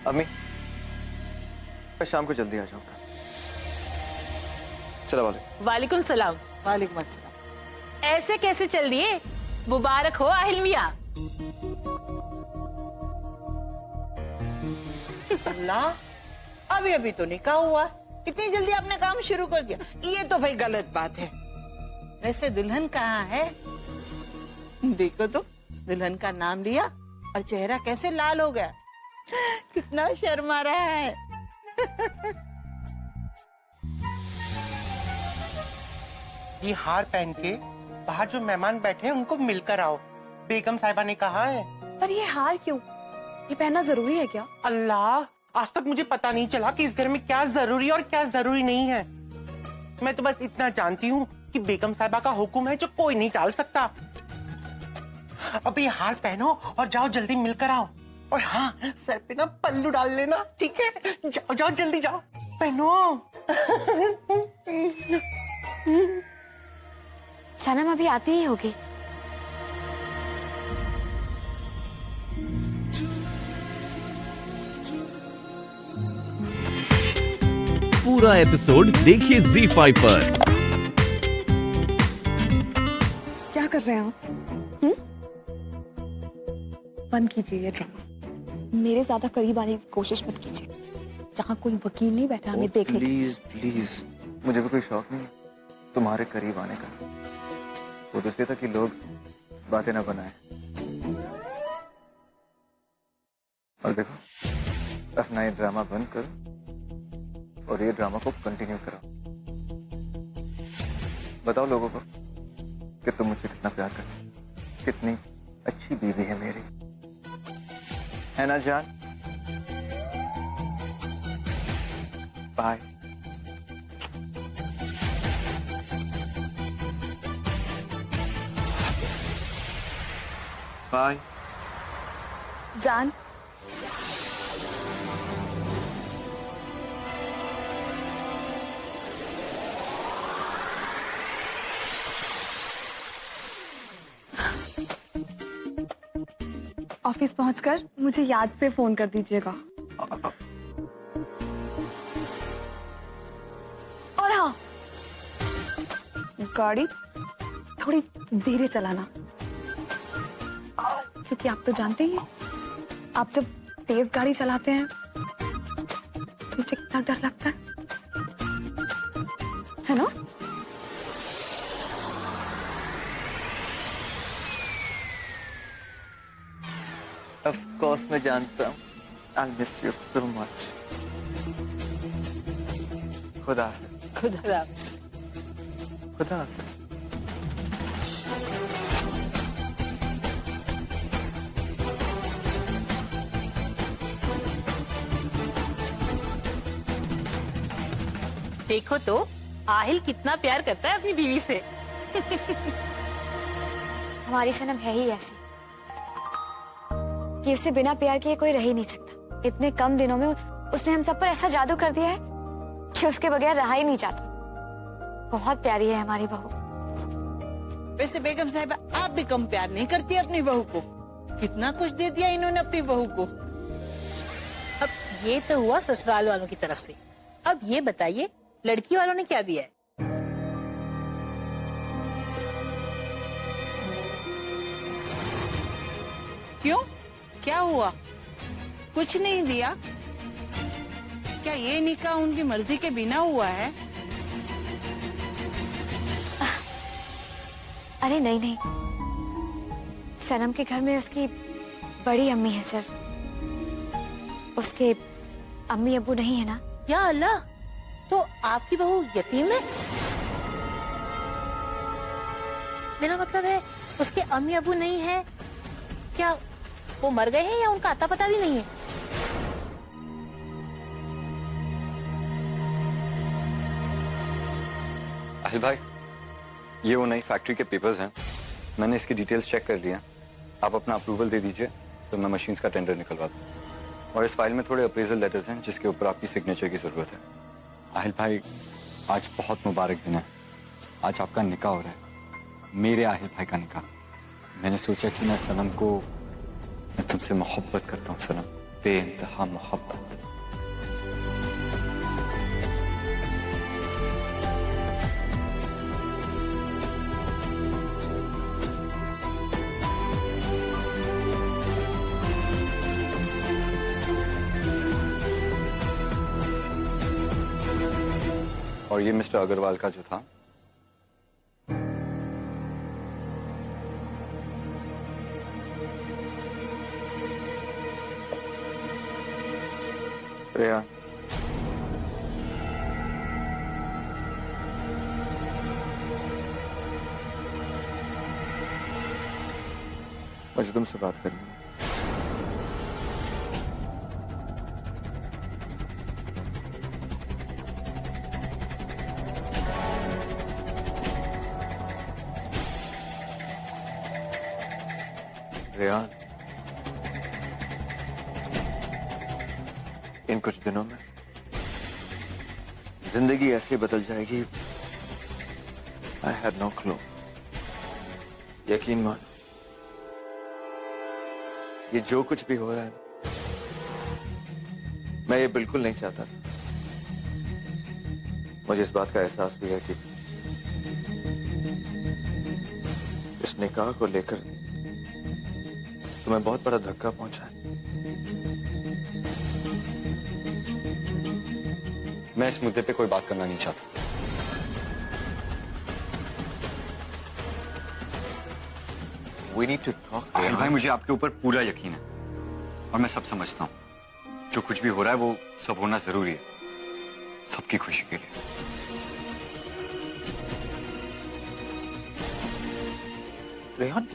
अम्मी, मैं शाम को जल्दी आ जाऊंगा। चलो वाले। वालेकुम सलाम। वालेकुम अस्सलाम। ऐसे कैसे चल दिए? मुबारक हो आहिल मियां। अल्लाह, अभी अभी तो निकाह हुआ, इतनी जल्दी आपने काम शुरू कर दिया। ये तो भाई गलत बात है। वैसे दुल्हन कहाँ है? देखो तो, दुल्हन का नाम लिया और चेहरा कैसे लाल हो गया, कितना शर्मा रहा है। ये हार पहन के बाहर जो मेहमान बैठे हैं उनको मिलकर आओ, बेगम साहिबा ने कहा है। पर ये हार क्यों? ये पहनना जरूरी है क्या? अल्लाह, आज तक मुझे पता नहीं चला कि इस घर में क्या जरूरी और क्या जरूरी नहीं है। मैं तो बस इतना जानती हूँ कि बेगम साहिबा का हुक्म है जो कोई नहीं टाल सकता। अब ये हार पहनो और जाओ जल्दी मिलकर आओ। और हाँ, सर पे ना पल्लू डाल लेना, ठीक है? जाओ जाओ जल्दी जाओ, पहनो। सनम अभी आती ही होगी। पूरा एपिसोड देखिए ZEE5 पर। क्या कर रहे हैं आप? बंद कीजिए ये ड्रामा। मेरे ज्यादा करीब आने की कोशिश मत कीजिए। यहाँ कोई वकील नहीं बैठा हमें देखने के। प्लीज प्लीज, मुझे भी कोई शौक नहीं तुम्हारे करीब आने का। वो तो इसलिए था कि लोग बातें ना बनाए। और देखो, अपना ये ड्रामा बंद करो और ये ड्रामा को कंटिन्यू करो। बताओ लोगों को कि तुम मुझसे कितना प्यार करते हो, कितनी अच्छी बीवी है मेरी, है ना जान? बाय। बाय जान, ऑफिस पहुंचकर मुझे याद से फोन कर दीजिएगा। और हाँ, गाड़ी थोड़ी धीरे चलाना, क्योंकि आप तो जानते ही हैं, आप जब तेज गाड़ी चलाते हैं तो मुझे कितना डर लगता है ना? Of course मैं जानता हूँ। I'll miss you so much. खुदा हाफिज़। खुदा हाफिज़। खुदा हाफिज़। देखो तो आहिल कितना प्यार करता है अपनी बीवी से। हमारी सनम है ही ऐसी कि उससे बिना प्यार किए कोई रह ही नहीं सकता। इतने कम दिनों में उसने हम सब पर ऐसा जादू कर दिया है कि उसके बगैर रहा ही नहीं जाता। बहुत प्यारी है हमारी बहू। वैसे बेगम साहिबा, आप भी कम प्यार नहीं करती अपनी बहू को। कितना कुछ दे दिया इन्होंने अपनी बहू को। अब ये तो हुआ ससुराल वालों की तरफ से। अब ये बताइए लड़की वालों ने क्या दिया है? क्यों, क्या हुआ? कुछ नहीं दिया? क्या ये निकाह उनकी मर्जी के बिना हुआ है? अरे नहीं नहीं, सनम के घर में उसकी बड़ी अम्मी है सिर्फ। उसके अम्मी अब्बू नहीं है ना। या अल्लाह, तो आपकी बहू यतीम है? मेरा मतलब है उसके अम्मी अबू नहीं है क्या? वो मर गए हैं या उनका अता पता भी नहीं है? आहिल भाई, ये वो नई फैक्ट्री के पेपर्स हैं। मैंने इसकी डिटेल्स चेक कर लिया। आप अपना अप्रूवल दे दीजिए तो मैं मशीन्स का टेंडर निकलवा दूँ। और इस फाइल में थोड़े अप्रेजल लेटर्स हैं जिसके ऊपर आपकी सिग्नेचर की जरूरत है। आहिल भाई, आज बहुत मुबारक दिन है। आज आपका निकाह हो रहा है, मेरे आहिल भाई का निकाह। मैंने सोचा कि मैं तुमसे मोहब्बत करता हूँ सनम। बेइंतहा मोहब्बत। और ये मिस्टर अग्रवाल का जो था, रेया, मुझे तुमसे बात करनी है। रेयान, इन कुछ दिनों में जिंदगी ऐसे बदल जाएगी। I had no clue. यकीन मान, ये जो कुछ भी हो रहा है, मैं ये बिल्कुल नहीं चाहता था। मुझे इस बात का एहसास भी है कि इस निकाह को लेकर तुम्हें बहुत बड़ा धक्का पहुंचा है। मैं इस मुद्दे पे कोई बात करना नहीं चाहता। We need to talk. भाई, मुझे आपके ऊपर पूरा यकीन है और मैं सब समझता हूँ। जो कुछ भी हो रहा है वो सब होना जरूरी है, सबकी खुशी के लिए। Rehan,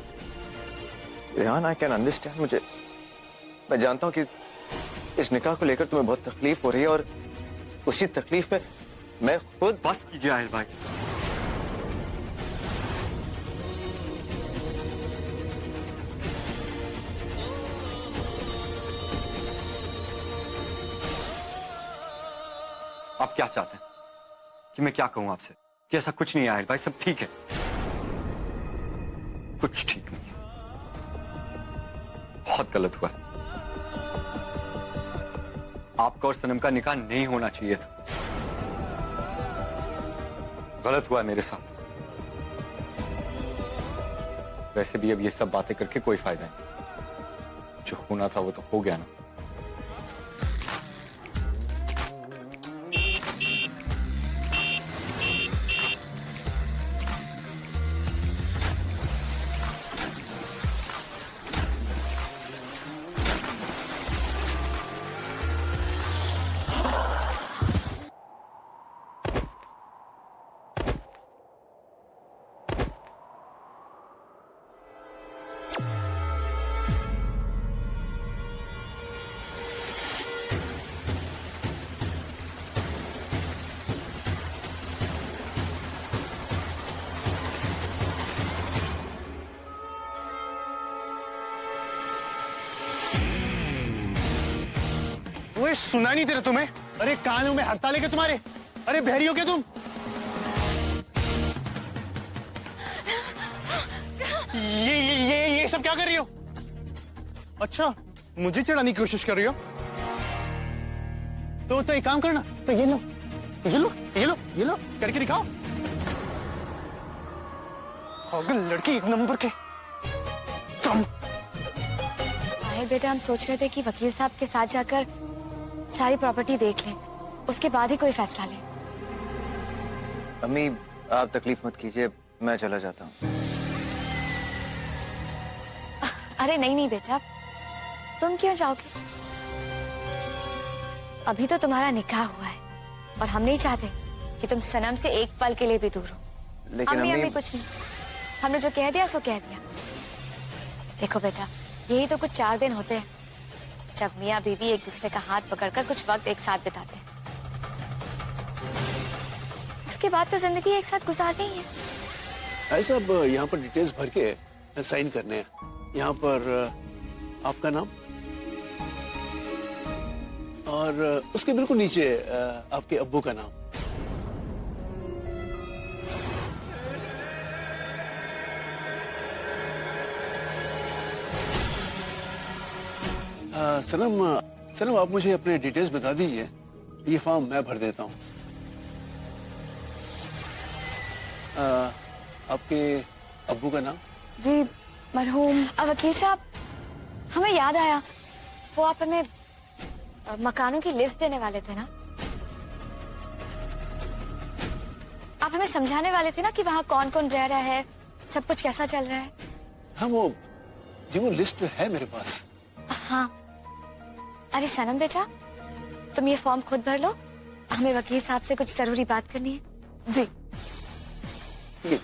Rehan, I can understand. मैं जानता हूँ कि इस निकाह को लेकर तुम्हें बहुत तकलीफ हो रही है और उसी तकलीफ में मैं खुद। बस कीजिए आहिल भाई। आप क्या चाहते हैं कि मैं क्या कहूं आपसे? कि ऐसा कुछ नहीं है आहिल भाई, सब ठीक है। कुछ ठीक नहीं है, बहुत गलत हुआ। आपका और सनम का निकाह नहीं होना चाहिए था। गलत हुआ मेरे साथ। वैसे भी अब ये सब बातें करके कोई फायदा नहीं। जो होना था वो तो हो गया ना। वो सुना नहीं तेरा तुम्हें? अरे कानों में हड़ताल है क्या तुम्हारे? अरे बहरी हो क्या तुम? ये सब क्या कर रही हो? अच्छा, मुझे चढ़ाने की कोशिश कर रही हो? तो एक काम करना, तो ये लो, ये लो, ये लो, ये लो, करके दिखाओ। पागल लड़की, एक नंबर के। तुम बेटा, हम सोच रहे थे कि वकील साहब के साथ जाकर सारी प्रॉपर्टी देख लें, उसके बाद ही कोई फैसला लें। अम्मी, आप तकलीफ मत कीजिए, मैं चला जाता हूँ। अरे नहीं नहीं बेटा, तुम क्यों जाओगे? अभी तो तुम्हारा निकाह हुआ है और हम नहीं चाहते कि तुम सनम से एक पल के लिए भी दूर हो। लेकिन अम्मी कुछ नहीं, हमने जो कह दिया सो कह दिया। देखो बेटा, यही तो कुछ 4 दिन होते हैं जब मियाँ बीवी एक दूसरे का हाथ पकड़कर कुछ वक्त एक साथ बिताते हैं। उसके बाद तो जिंदगी एक साथ गुजारनी ही है। भाई साहब, यहाँ पर डिटेल्स भर के साइन करने हैं। यहाँ पर आपका नाम और उसके बिल्कुल नीचे आपके अब्बू का नाम। सनम, सनम, आप मुझे अपने डिटेल्स बता दीजिए, ये फॉर्म मैं भर देता हूँ। आपके अब्बू का नाम? जी मरहूम वकील साहब, हमें याद आया, वो आप हमें मकानों की लिस्ट देने वाले थे ना? आप हमें समझाने वाले थे ना कि वहाँ कौन कौन रह रहा है, सब कुछ कैसा चल रहा है। हाँ वो लिस्ट है मेरे पास। हाँ, अरे सनम बेटा, तुम ये फॉर्म खुद भर लो, हमें वकील साहब से कुछ जरूरी बात करनी है। जी ये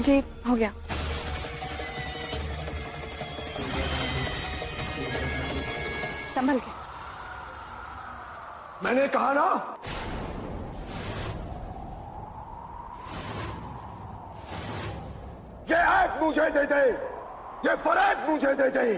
जी हो गया। संभल के। मैंने कहा ना, ये एक्ट मुझे दे दे, ये फरेट मुझे दे दे।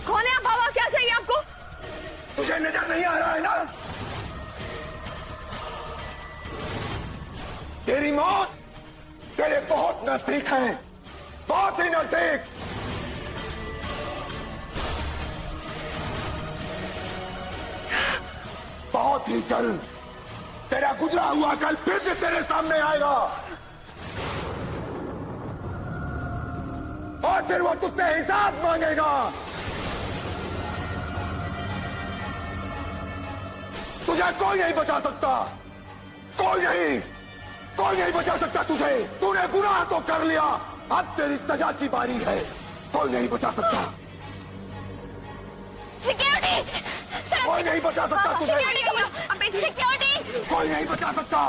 कौन है आप बाबा, क्या चाहिए आपको? तुझे नजर नहीं आ रहा है ना? तेरी मौत तेरे बहुत नजदीक है, बहुत ही नजदीक। बहुत ही जल्द तेरा गुजरा हुआ कल फिर से तेरे सामने आएगा और फिर वो तुझसे हिसाब मांगेगा। तुझे कोई नहीं बचा सकता, कोई नहीं बचा सकता तुझे। तूने गुनाह तो कर लिया, अब तेरी सजा की बारी है, कोई नहीं बचा सकता। सिक्योरिटी! कोई नहीं बचा सकता तुझे, सिक्योरिटी! कोई नहीं बचा सकता।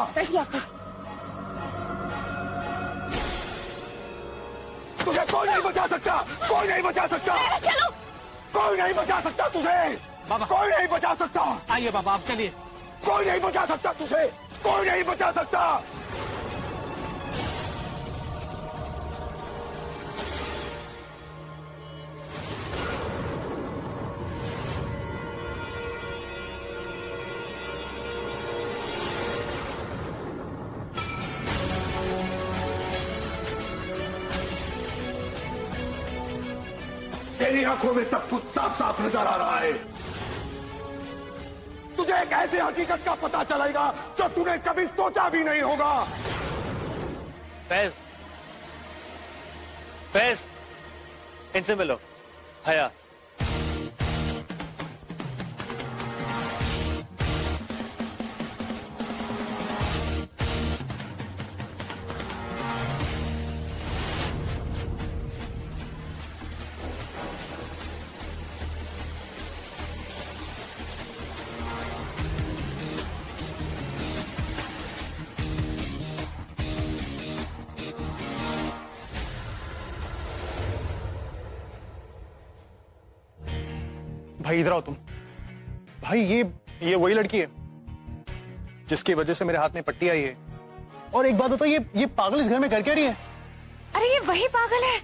तुझे कोई नहीं बचा सकता, कोई नहीं बचा सकता, चलो, कोई नहीं बचा सकता तुझे। बाबा। कोई नहीं बचा सकता, आइए बाबा, आप चलिए। कोई नहीं बचा सकता तुझे, कोई नहीं बचा सकता। तेरी आंखों में सब कुछ साफ साफ नजर आ रहा है। तुझे एक ऐसी हकीकत का पता चलेगा जो तूने कभी सोचा भी नहीं होगा। फैज, इनसे मिलो। हया, भाई इधर आओ तुम। भाई ये वही लड़की है जिसकी वजह से मेरे हाथ में पट्टी आई है। और एक बात बताओ, ये पागल इस घर में कर क्या रही है? अरे ये वही पागल है,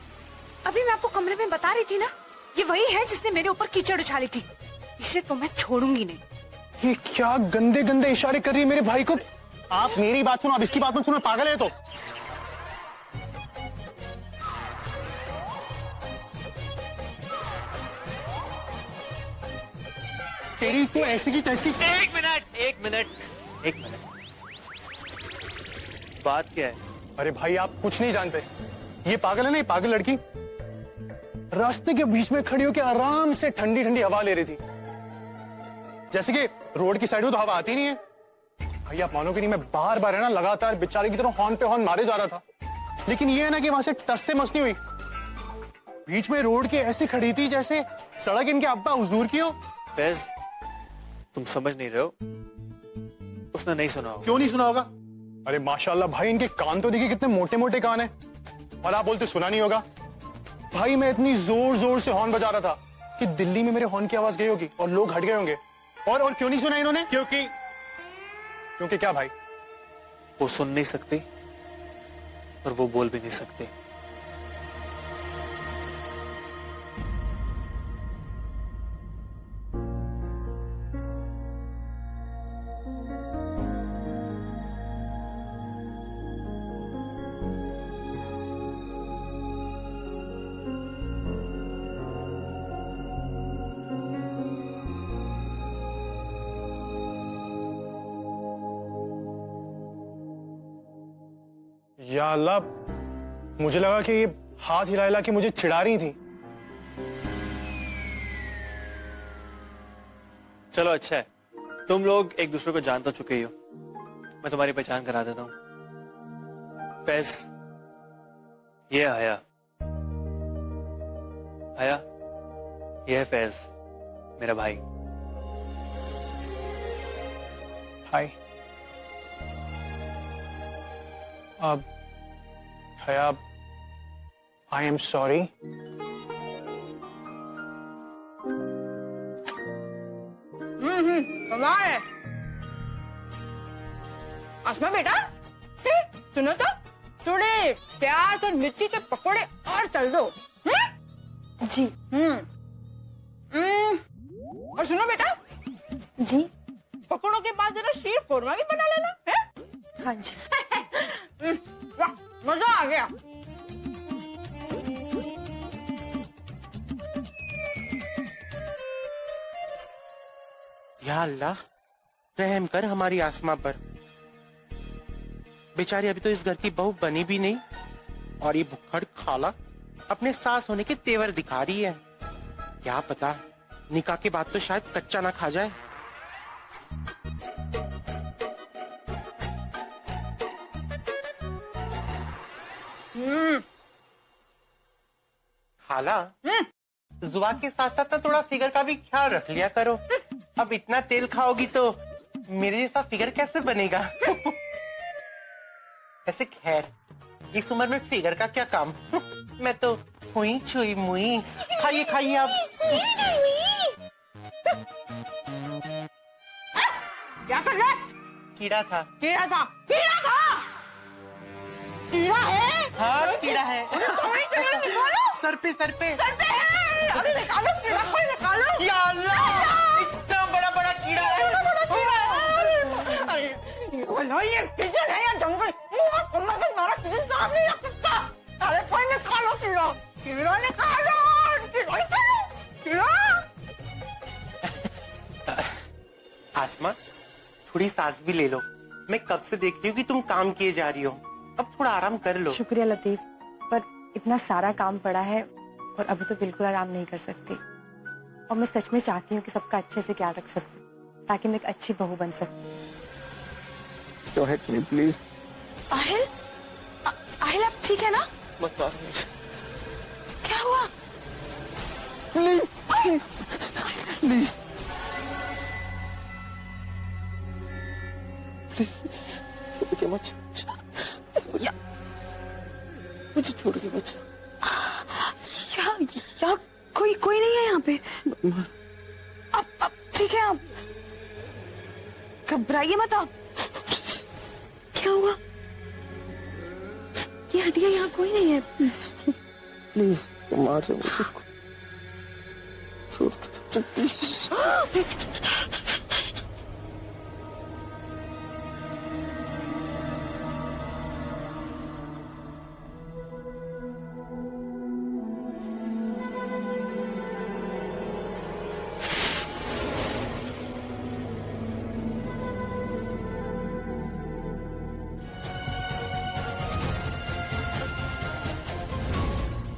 अभी मैं आपको कमरे में बता रही थी ना, ये वही है जिसने मेरे ऊपर कीचड़ उछाली थी। इसे तो मैं छोड़ूंगी नहीं। ये क्या गंदे गंदे इशारे कर रही है मेरे भाई को। आप मेरी बात सुनो, आप इसकी बात मत सुनो, पागल है तो। तेरी तो ऐसी की तैसी। एक मिनट। बात क्या है? अरे भाई आप कुछ नहीं जानते। ये पागल है ना, ये पागल लड़की रास्ते के बीच में खड़ी होकर आराम से ठंडी ठंडी हवा ले रही थी। जैसे कि रोड की साइड में तो हवा आती नहीं है। भाई आप मानोगे नहीं, मैं बार बार है ना लगातार बेचारे की तरह हॉर्न पे हॉर्न मारे जा रहा था, लेकिन ये है ना कि वहां से टस से मस नहीं हुई। बीच में रोड के ऐसे खड़ी थी जैसे सड़क इनके अब्बा हुजूर की हो। फैज, तुम समझ नहीं रहे हो, उसने नहीं सुना होगा। क्यों नहीं सुना होगा? अरे माशाल्लाह भाई, इनके कान तो देखिए कितने मोटे मोटे कान हैं, और आप बोलते सुना नहीं होगा। भाई मैं इतनी जोर जोर से हॉर्न बजा रहा था कि दिल्ली में मेरे हॉर्न की आवाज गई होगी और लोग हट गए होंगे। और क्यों नहीं सुना इन्होंने? क्योंकि क्या भाई? वो सुन नहीं सकती और वो बोल भी नहीं सकती। या अल्लाह, मुझे लगा कि ये हाथ हिला हिला के मुझे चिढ़ा रही थी। चलो अच्छा है, तुम लोग एक दूसरे को जान तो चुके ही हो, मैं तुम्हारी पहचान करा देता हूं। फैज, ये है हया। हया, ये है फैज, मेरा भाई। हाय। अब हया, आई एम सॉरी। कमाल है। आसमा बेटा, सुनो तो, थोड़े प्याज और मिर्ची के पकोड़े और तल दो। जी। और सुनो बेटा जी। पकोड़ों के बाद जरा शीर कोरमा भी बना लेना है। हाँ जी। वाह, मजा आ गया। या अल्लाह, रहम कर हमारी आसमा पर। बेचारी अभी तो इस घर की बहू बनी भी नहीं, और ये भुक्खड़ खाला अपने सास होने के तेवर दिखा रही है। क्या पता, निकाह के बाद तो शायद कच्चा ना खा जाए। खाला, जुआ के साथ साथ थोड़ा फिगर का भी ख्याल रख लिया करो। अब इतना तेल खाओगी तो मेरे जैसा फिगर कैसे बनेगा? ऐसे खैर, इस उम्र में फिगर का क्या काम? मैं तो हुई छुई मुई। खाइए खाइए आप। क्या कर रहा है? कीड़ा था। कीड़ा था, कीड़ा था, कीड़ा है। हाँ, कीड़ा है। कीड़ा निकालो। सर पे सर पे सर पे है। अरे निकालो कीड़ा, कोई निकालो। या अल्लाह, इतना बड़ा बड़ा कीड़ा है। अरे ये किचन है या जंगल? तुम्हारा किचन सामने या कुत्ता? अरे कोई निकालो कीड़ा, कीड़ा निकालो, कीड़ा निकालो, कीड़ा। आसमा, थोड़ी सांस भी ले लो। मैं कब से देखती हूँ कि तुम काम किए जा रही हो। अब थोड़ा आराम कर लो। शुक्रिया लतीफ, पर इतना सारा काम पड़ा है और अभी तो बिल्कुल आराम नहीं कर सकती। और मैं सच में चाहती हूँ कि सबका अच्छे से ख्याल रख सकूं, ताकि मैं एक अच्छी बहू बन सकूं। Go ahead, please. আহিल, আহিल आप ठीक है ना? मत मारो मुझे। क्या हुआ? Please. छोड़ के मत। मुझे छोड़ के मत। या कोई नहीं है यहाँ पे। अब ठीक है, आप घबराइए मत आप। क्या हुआ? ये हटिया, यहाँ कोई नहीं है। प्लीज मार दो मुझे। छोड़ दो प्लीज।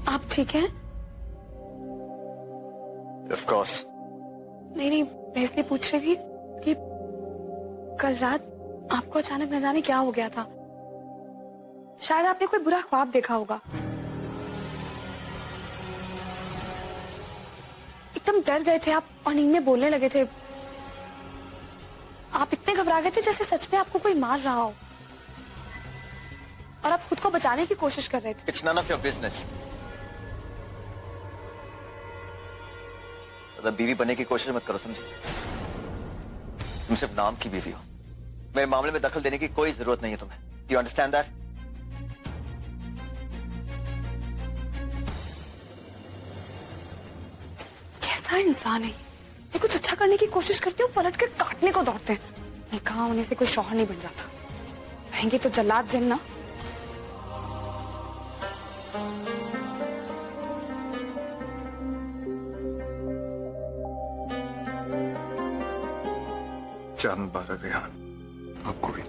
आप ठीक हैं? Of course. नहीं, मैं इसलिए पूछ रही थी कि कल रात आपको अचानक न जाने क्या हो गया था। शायद आपने कोई बुरा ख्वाब देखा होगा। एकदम डर गए थे आप और नींद में बोलने लगे थे। आप इतने घबरा गए थे जैसे सच में आपको कोई मार रहा हो और आप खुद को बचाने की कोशिश कर रहे थे। It's none of your business. बीवी बनने की कोशिश मत करो, समझे? तुम सिर्फ नाम की बीवी हो। मेरे मामले में दखल देने की कोई जरूरत नहीं है तुम्हें। You understand that? कैसा इंसान है ये कुछ अच्छा करने की कोशिश करते हो, पलट के काटने को दौड़ते हैं। निकाह होने से कोई शौहर नहीं बन जाता, रहेंगे तो जल्लाद जिन ना। चांद मुबारक रेहान, आपको भी।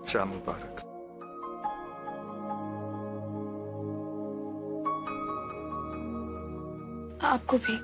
चांद मुबारक। आपको भी।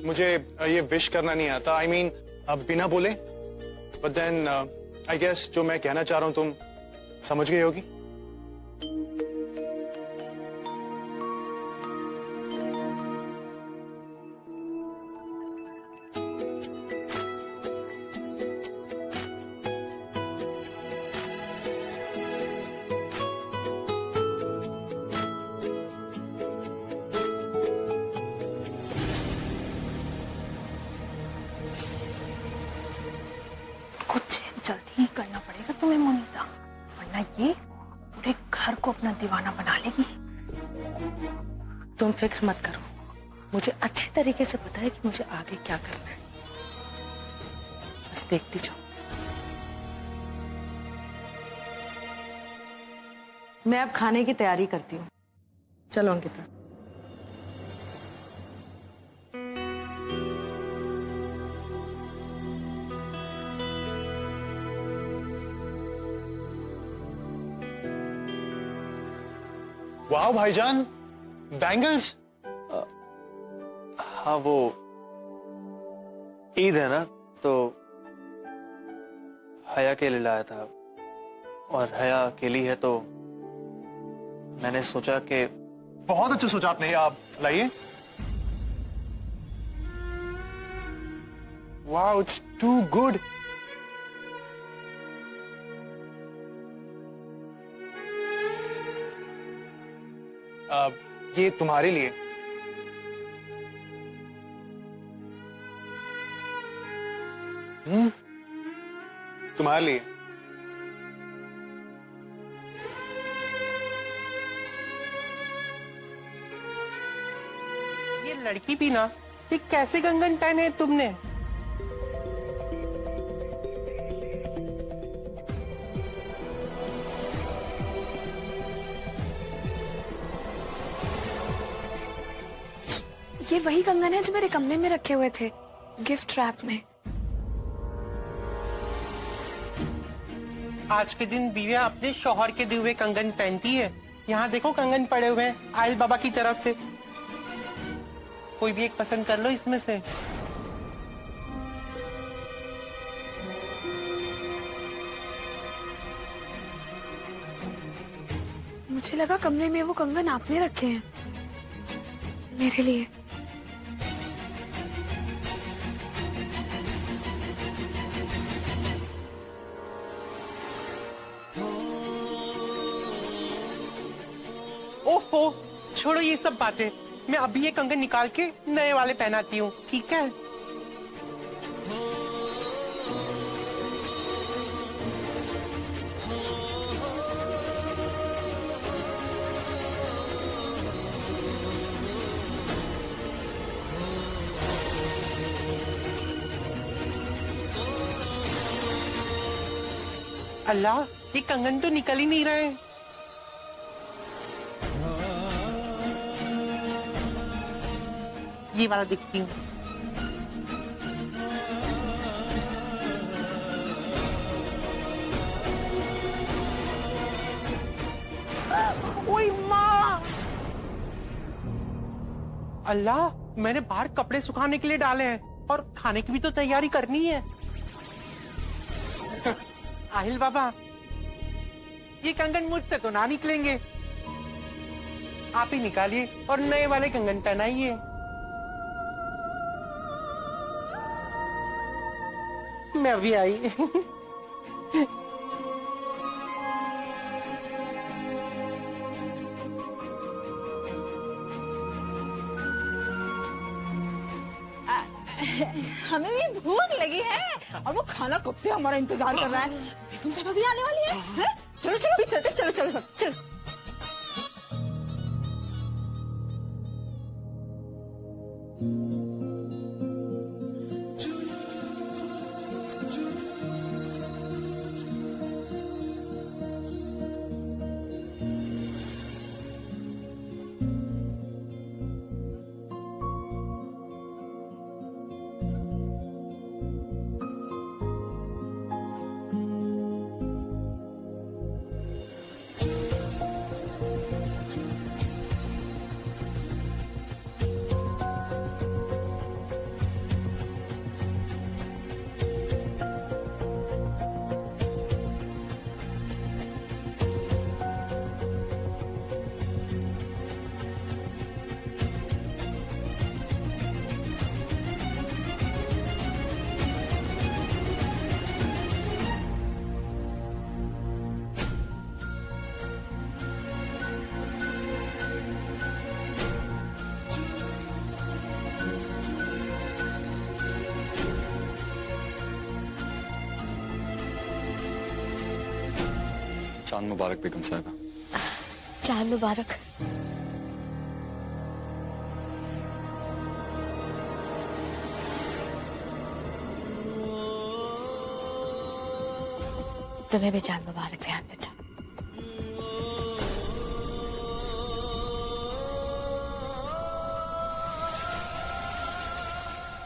मुझे ये विश करना नहीं आता। आई मीन अब बिना बोले, बट देन आई गेस जो मैं कहना चाह रहा हूं तुम समझ गई होगी। कुछ जल्दी ही करना पड़ेगा तुम्हें मोनिसा, वरना ये पूरे घर को अपना दीवाना बना लेगी। तुम फिक्र मत करो, मुझे अच्छी तरीके से पता है कि मुझे आगे क्या करना है। बस देखती जाओ। मैं अब खाने की तैयारी करती हूँ। चलो अंकिता। वाह भाईजान, बैंगल्स। हाँ, वो ईद है ना, तो हया के लिए लाया था और हया अकेली है तो मैंने सोचा कि। बहुत अच्छा सोचा आपने, आप लाइए। वाह, इट्स टू गुड। ये तुम्हारे लिए। तुम्हारे लिए। ये लड़की भी ना, ये कैसे कंगन पहने हैं तुमने? ये वही कंगन है जो मेरे कमरे में रखे हुए थे, गिफ्ट रैप में। आज के दिन बीवियां अपने शौहर के दिए हुए कंगन पहनती है। यहाँ देखो कंगन पड़े हुए हैं आयल बाबा की तरफ से। कोई भी एक पसंद कर लो इसमें से। मुझे लगा कमरे में वो कंगन आपने रखे हैं मेरे लिए। ओहो, छोड़ो ये सब बातें। मैं अभी ये कंगन निकाल के नए वाले पहनाती हूँ, ठीक है? अल्लाह, ये कंगन तो निकल ही नहीं रहे। ये वाला दिखती हूँ। ओए माँ, अल्लाह, मैंने बाहर कपड़े सुखाने के लिए डाले हैं और खाने की भी तो तैयारी करनी है। आहिल बाबा, ये कंगन मुझसे तो ना निकलेंगे, आप ही निकालिए और नए वाले कंगन पहनाइए। मैं अभी आई। हमें भी भूख लगी है और वो खाना कब से हमारा इंतजार कर रहा है। बेगम साहब भी आने वाली है, हैं? चलो चलो भी चलते, चलो चलो सब चलो। चांद मुबारक बेगम साहिबा। चांद मुबारक। तुम्हें भी चांद मुबारक रेहान बेटा।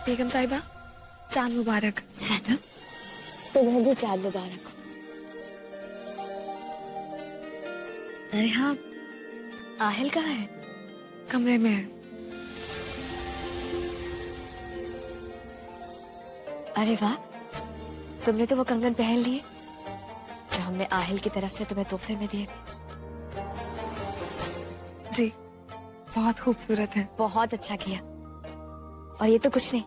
बेगम साहिबा, चांद मुबारक। सैनम, तुम्हें भी चांद मुबारक। अरे हाँ, आहिल कहाँ है? कमरे में है। अरे वाह, तुमने तो वो कंगन पहन लिए जो हमने आहिल की तरफ से तुम्हें तोहफे में दिए थे। जी, बहुत खूबसूरत है। बहुत अच्छा किया। और ये तो कुछ नहीं,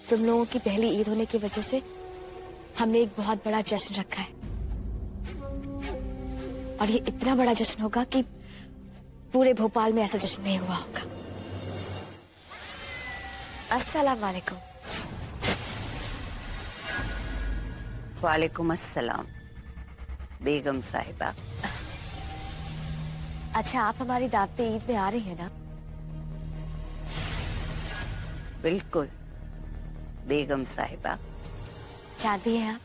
तुम लोगों की पहली ईद होने की वजह से हमने एक बहुत बड़ा जश्न रखा है और ये इतना बड़ा जश्न होगा कि पूरे भोपाल में ऐसा जश्न नहीं हुआ होगा। अस्सलाम वालेकुम। वालेकुम अस्सलाम बेगम साहिबा। अच्छा, आप हमारी दावत ईद में आ रही हैं ना? बिल्कुल बेगम साहिबा। जानती हैं आप,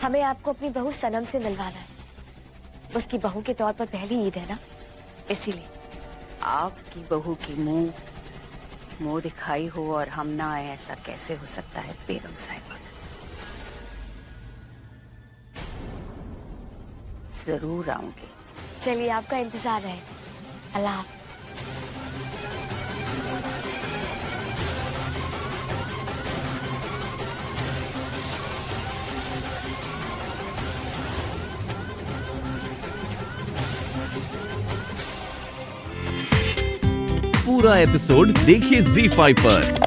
हमें आपको अपनी बहू सनम से मिलवाना है। उसकी बहू के तौर पर पहली ईद है ना, इसीलिए। आपकी बहू की मुंह दिखाई हो और हम ना आए, ऐसा कैसे हो सकता है बेगम साहिबा? जरूर आऊंगी। चलिए, आपका इंतजार है। अल्लाह हाफ़िज़। पूरा एपिसोड देखिए ZEE5 पर।